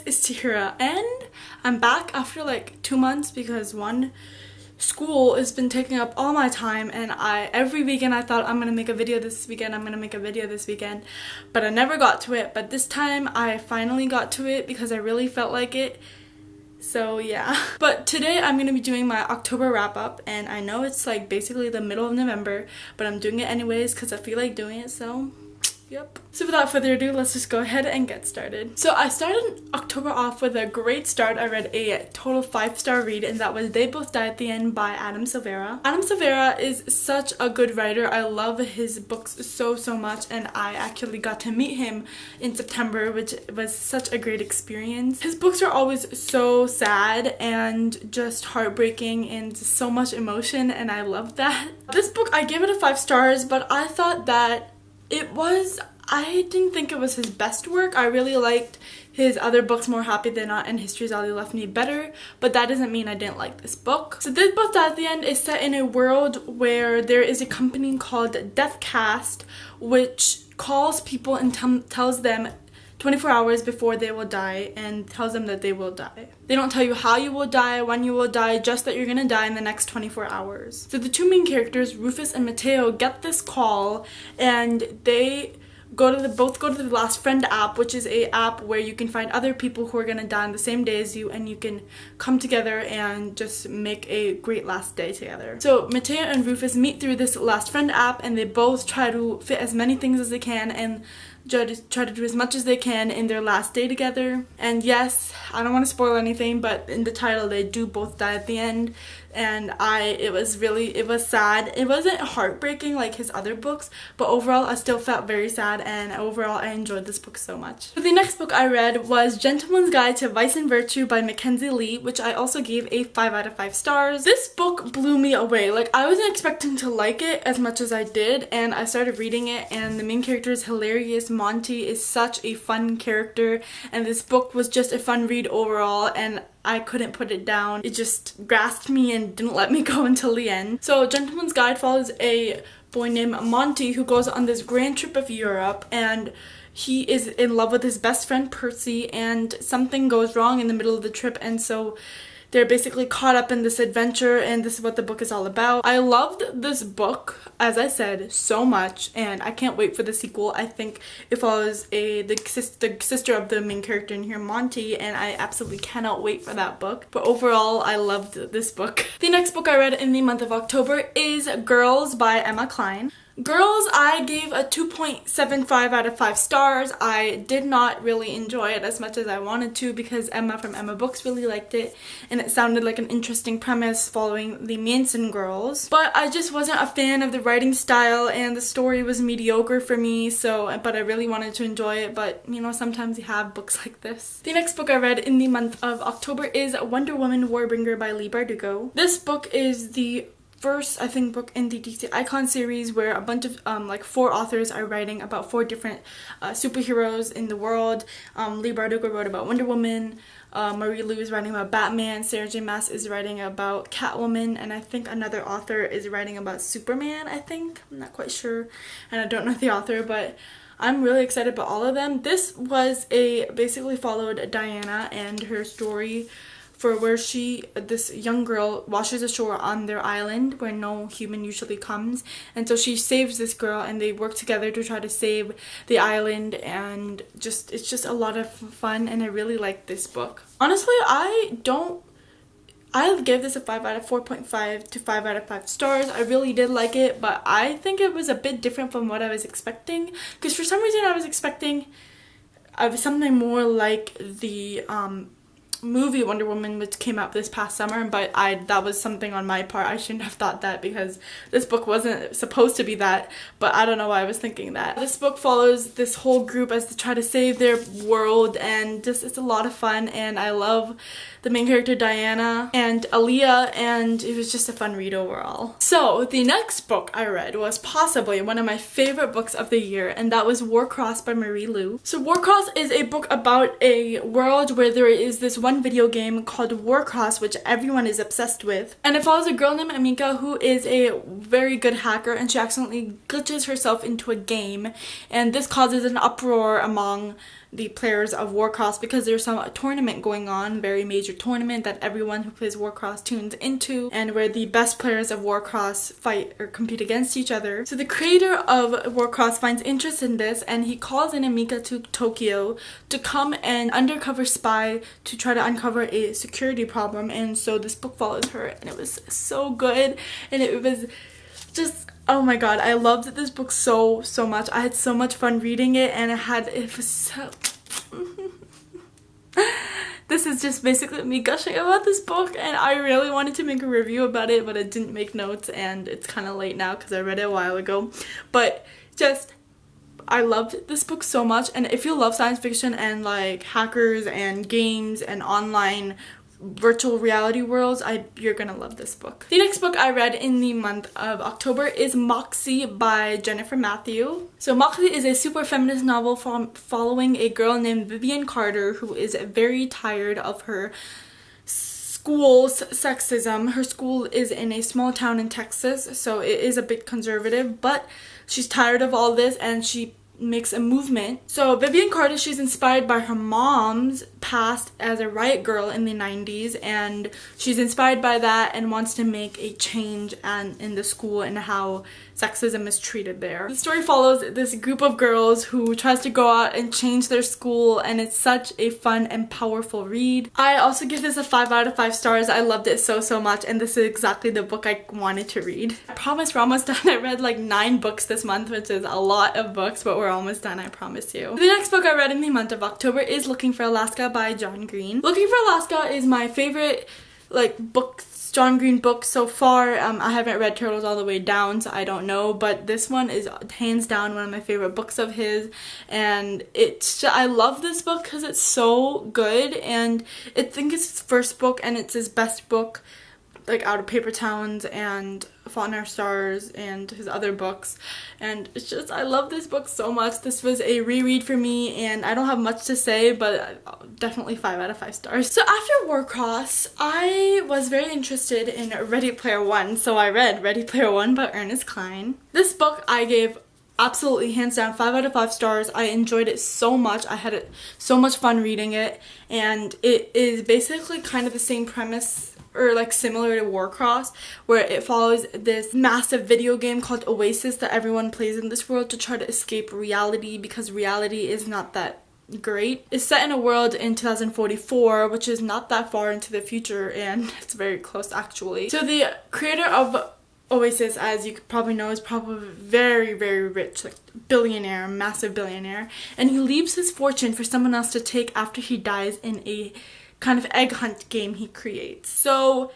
guys, it's Tahira, and I'm back after like 2 months because school has been taking up all my time, and every weekend I thought I'm gonna make a video this weekend, but I never got to it. But this time I finally got to it because I really felt like it. So yeah. But today I'm gonna be doing my October wrap up, and I know it's like basically the middle of November, but I'm doing it anyways because I feel like doing it, so yep. So without further ado, let's just go ahead and get started. So I started October off with a great start. I read a total 5-star read, and that was They Both Die at the End by Adam Silvera. Adam Silvera is such a good writer. I love his books so much, and I actually got to meet him in September, which was such a great experience. His books are always so sad and just heartbreaking and so much emotion, and I love that. This book, I gave it a 5 stars, but I thought that I didn't think it was his best work. I really liked his other books, More Happy Than Not and History's All You Left Me, better, but that doesn't mean I didn't like this book. So This Both Die at the End is set in a world where there is a company called Deathcast, which calls people and tells them 24 hours before they will die and tells them that they will die. They don't tell you how you will die, when you will die, just that you're gonna die in the next 24 hours. So the two main characters, Rufus and Mateo, get this call, and they both go to the Last Friend app, which is a app where you can find other people who are gonna die on the same day as you, and you can come together and just make a great last day together. So Mateo and Rufus meet through this Last Friend app, and they both try to fit as many things as they can and try to do as much as they can in their last day together. And yes, I don't want to spoil anything, but in the title they do both die at the end, and it was sad. It wasn't heartbreaking like his other books, but overall I still felt very sad, and overall I enjoyed this book so much. So the next book I read was Gentleman's Guide to Vice and Virtue by Mackenzie Lee, which I also gave a 5 out of 5 stars. This book blew me away. Like, I wasn't expecting to like it as much as I did, and I started reading it, and the main character is hilarious. Monty is such a fun character, and this book was just a fun read overall, and I couldn't put it down. It just grasped me and didn't let me go until the end. So Gentleman's Guide follows a boy named Monty who goes on this grand trip of Europe, and he is in love with his best friend Percy, and something goes wrong in the middle of the trip, and so they're basically caught up in this adventure, and this is what the book is all about. I loved this book, as I said, so much, and I can't wait for the sequel. I think it follows the sister of the main character in here, Monty, and I absolutely cannot wait for that book. But overall, I loved this book. The next book I read in the month of October is Girls by Emma Cline. Girls, I gave a 2.75 out of 5 stars. I did not really enjoy it as much as I wanted to because Emma from Emma Books really liked it, and it sounded like an interesting premise following the Manson girls. But I just wasn't a fan of the writing style, and the story was mediocre for me, but I really wanted to enjoy it, but you know, sometimes you have books like this. The next book I read in the month of October is Wonder Woman Warbringer by Leigh Bardugo. This book is the first, I think, book in the DC Icon series where a bunch of like 4 authors are writing about 4 different superheroes in the world. Leigh Bardugo wrote about Wonder Woman, Marie Lu is writing about Batman, Sarah J Maas is writing about Catwoman, and I think another author is writing about Superman, I think. I'm not quite sure, and I don't know the author, but I'm really excited about all of them. This was basically followed Diana and her story for where this young girl washes ashore on their island where no human usually comes, and so she saves this girl, and they work together to try to save the island, and it's just a lot of fun, and I really like this book. Honestly, I gave this a 4.5 to 5 out of 5 stars. I really did like it, but I think it was a bit different from what I was expecting, because for some reason I was expecting something more like the movie Wonder Woman, which came out this past summer, but that was something on my part. I shouldn't have thought that because this book wasn't supposed to be that, but I don't know why I was thinking that. This book follows this whole group as they try to save their world, and it's a lot of fun, and I love the main character Diana and Aaliyah, and it was just a fun read overall. So the next book I read was possibly one of my favorite books of the year, and that was Warcross by Marie Lu. So Warcross is a book about a world where there is this one video game called Warcross, which everyone is obsessed with, and it follows a girl named Amika who is a very good hacker, and she accidentally glitches herself into a game, and this causes an uproar among the players of Warcross because there's some tournament going on, very major tournament that everyone who plays Warcross tunes into, and where the best players of Warcross fight or compete against each other. So the creator of Warcross finds interest in this, and he calls in Amika to Tokyo to come and undercover spy to try to uncover a security problem. And so this book follows her, and it was so good, and it was just, oh my god, I loved this book so much. I had so much fun reading it, and it was so this is just basically me gushing about this book, and I really wanted to make a review about it, but I didn't make notes, and it's kind of late now because I read it a while ago. But just, I loved this book so much, and if you love science fiction and like hackers and games and online virtual reality worlds, you're gonna love this book. The next book I read in the month of October is Moxie by Jennifer Matthew. So Moxie is a super feminist novel following a girl named Vivian Carter who is very tired of her school's sexism. Her school is in a small town in Texas, so it is a bit conservative, but she's tired of all this and she makes a movement. So Vivian Carter, she's inspired by her mom's past as a riot girl in the 90s, and she's inspired by that and wants to make a change in the school and how sexism is treated there. The story follows this group of girls who tries to go out and change their school, and it's such a fun and powerful read. I also give this a 5 out of 5 stars. I loved it so much, and this is exactly the book I wanted to read. I promise we're almost done. I read like 9 books this month, which is a lot of books, but we're almost done, I promise you. The next book I read in the month of October is Looking for Alaska by John Green. Looking for Alaska is my favorite John Green book so far. I haven't read Turtles All the Way Down, so I don't know, but this one is hands down one of my favorite books of his, and I love this book because it's so good, and I think it's his first book and it's his best book, like out of Paper Towns and Fault in Our Stars and his other books, and it's just, I love this book so much. This was a reread for me, and I don't have much to say, but definitely 5 out of 5 stars. So after Warcross, I was very interested in Ready Player One, so I read Ready Player One by Ernest Cline. This book I gave absolutely hands down 5 out of 5 stars. I enjoyed it so much. I had so much fun reading it, and it is basically kind of the same premise, or like similar to Warcross, where it follows this massive video game called Oasis that everyone plays in this world to try to escape reality, because reality is not that great. It's set in a world in 2044, which is not that far into the future, and it's very close actually. So the creator of Oasis, as you probably know, is probably very rich, like billionaire, massive billionaire, and he leaves his fortune for someone else to take after he dies in a kind of egg hunt game he creates. So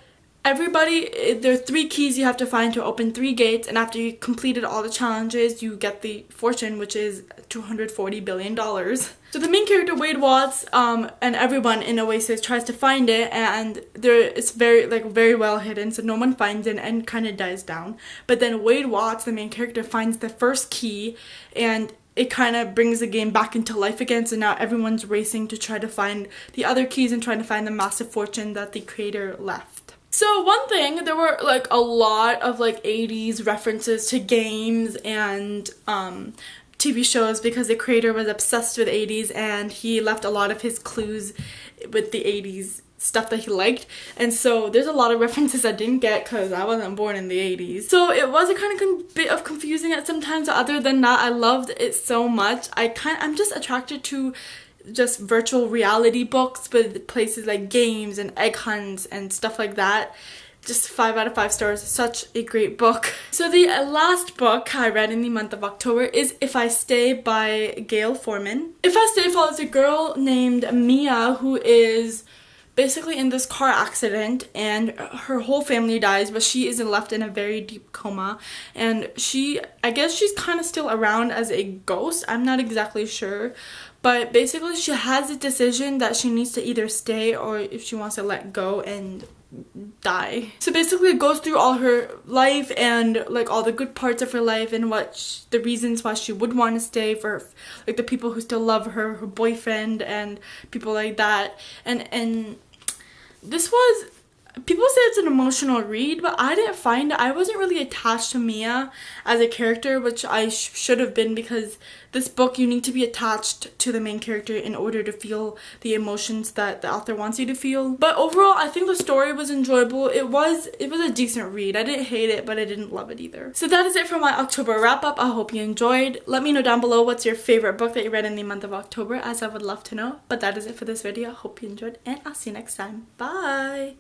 everybody, there are 3 keys you have to find to open 3 gates, and after you completed all the challenges, you get the fortune, which is $240 billion. So the main character, Wade Watts, and everyone in Oasis tries to find it, and it's very well hidden, so no one finds it and kind of dies down. But then Wade Watts, the main character, finds the first key, and it kind of brings the game back into life again, so now everyone's racing to try to find the other keys and trying to find the massive fortune that the creator left. So one thing, there were like a lot of like 80s references to games and TV shows, because the creator was obsessed with 80s and he left a lot of his clues with the 80s stuff that he liked, and so there's a lot of references I didn't get because I wasn't born in the 80s. So it was a kind of bit of confusing at sometimes. Other than that, I loved it so much. I'm just attracted to just virtual reality books with places like games and egg hunts and stuff like that. Just 5 out of 5 stars. Such a great book. So the last book I read in the month of October is If I Stay by Gail Foreman. If I Stay follows a girl named Mia who is basically in this car accident, and her whole family dies, but she is left in a very deep coma, and I guess she's kind of still around as a ghost. I'm not exactly sure, but basically she has a decision that she needs to either stay or if she wants to let go and die. So basically it goes through all her life and like all the good parts of her life and the reasons why she would want to stay, for like the people who still love her boyfriend and people like that, and this was people say it's an emotional read, but I didn't find it. I wasn't really attached to Mia as a character, which I should have been, because this book, you need to be attached to the main character in order to feel the emotions that the author wants you to feel. But overall, I think the story was enjoyable. It was a decent read. I didn't hate it, but I didn't love it either. So that is it for my October wrap up. I hope you enjoyed. Let me know down below what's your favorite book that you read in the month of October, as I would love to know. But that is it for this video. I hope you enjoyed, and I'll see you next time. Bye!